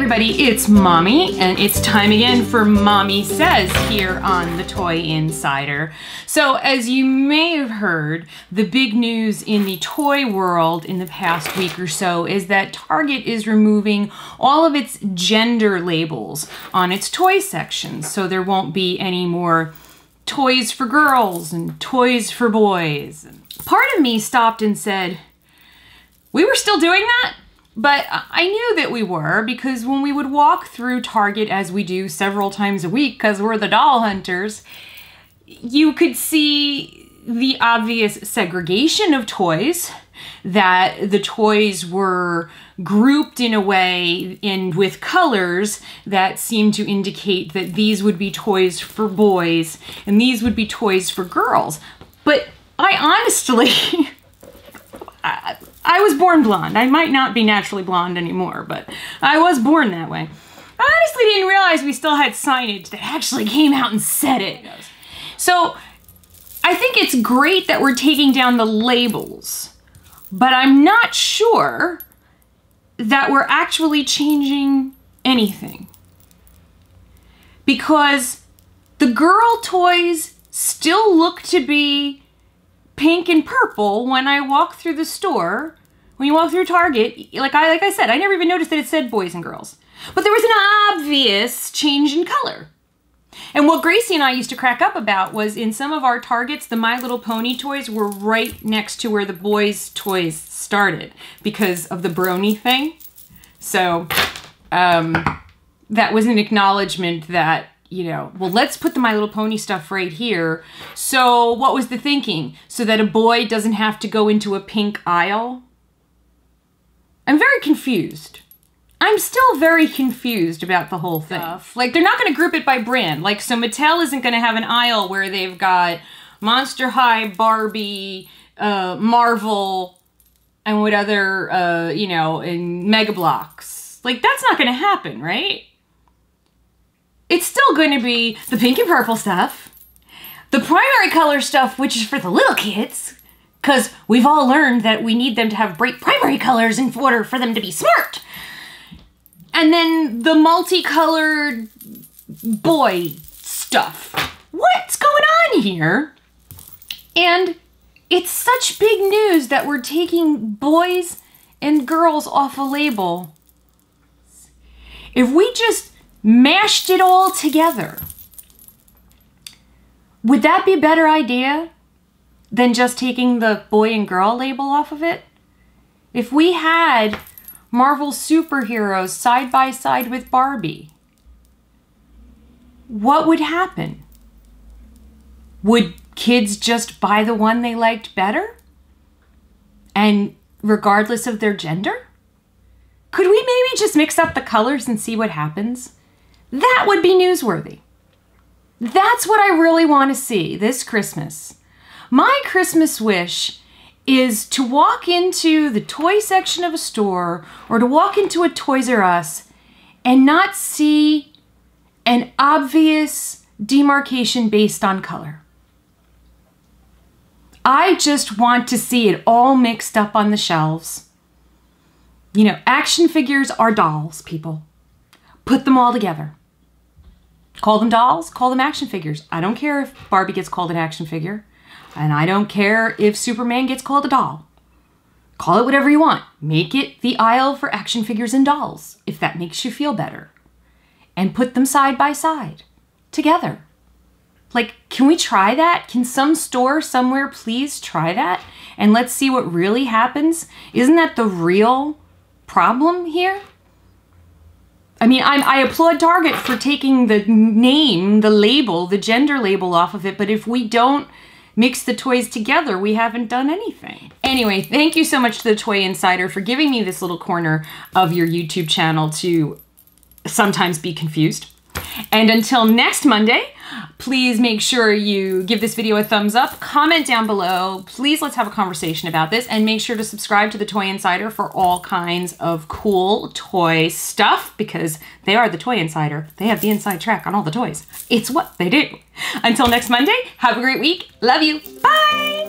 everybody, it's Mommy, and it's time again for Mommy Says here on the Toy Insider. So, as you may have heard, the big news in the toy world in the past week or so is that Target is removing all of its gender labels on its toy sections, so there won't be any more toys for girls and toys for boys. Part of me stopped and said, we were still doing that? But I knew that we were, because when we would walk through Target, as we do several times a week because we're the doll hunters, you could see the obvious segregation of toys, that the toys were grouped in a way and with colors that seemed to indicate that these would be toys for boys and these would be toys for girls. But I honestly... I was born blonde. I might not be naturally blonde anymore, but I was born that way. I honestly didn't realize we still had signage that actually came out and said it. So I think it's great that we're taking down the labels, but I'm not sure that we're actually changing anything. Because the girl toys still look to be pink and purple when I walk through the store. When you walk through Target, like I said, I never even noticed that it said boys and girls. But there was an obvious change in color. And what Gracie and I used to crack up about was in some of our Targets, the My Little Pony toys were right next to where the boys' toys started because of the brony thing. So that was an acknowledgement that, you know, well, let's put the My Little Pony stuff right here. So what was the thinking? So that a boy doesn't have to go into a pink aisle? I'm very confused. I'm still very confused about the whole thing. Like, they're not going to group it by brand. Like, so Mattel isn't going to have an aisle where they've got Monster High, Barbie, Marvel, and what other, you know, and Mega Bloks. Like, that's not going to happen, right? It's still going to be the pink and purple stuff, the primary color stuff, which is for the little kids, because we've all learned that we need them to have bright primary colors in order for them to be smart. And then the multicolored boy stuff. What's going on here? And it's such big news that we're taking boys and girls off a label. If we just mashed it all together, would that be a better idea than just taking the boy and girl label off of it? If we had Marvel superheroes side by side with Barbie, what would happen? Would kids just buy the one they liked better? And regardless of their gender? Could we maybe just mix up the colors and see what happens? That would be newsworthy. That's what I really want to see this Christmas. My Christmas wish is to walk into the toy section of a store or to walk into a Toys R Us and not see an obvious demarcation based on color. I just want to see it all mixed up on the shelves. You know, action figures are dolls, people. Put them all together. Call them dolls, call them action figures. I don't care if Barbie gets called an action figure. And I don't care if Superman gets called a doll. Call it whatever you want. Make it the aisle for action figures and dolls, if that makes you feel better. And put them side by side, together. Like, can we try that? Can some store somewhere please try that? And let's see what really happens? Isn't that the real problem here? I mean, I applaud Target for taking the name, the label, the gender label off of it, but if we don't mix the toys together, we haven't done anything. Anyway, thank you so much to the Toy Insider for giving me this little corner of your YouTube channel to sometimes be confused. And until next Monday, please make sure you give this video a thumbs up, comment down below, please let's have a conversation about this, and make sure to subscribe to the Toy Insider for all kinds of cool toy stuff, because they are the Toy Insider. They have the inside track on all the toys. It's what they do. Until next Monday, have a great week. Love you. Bye!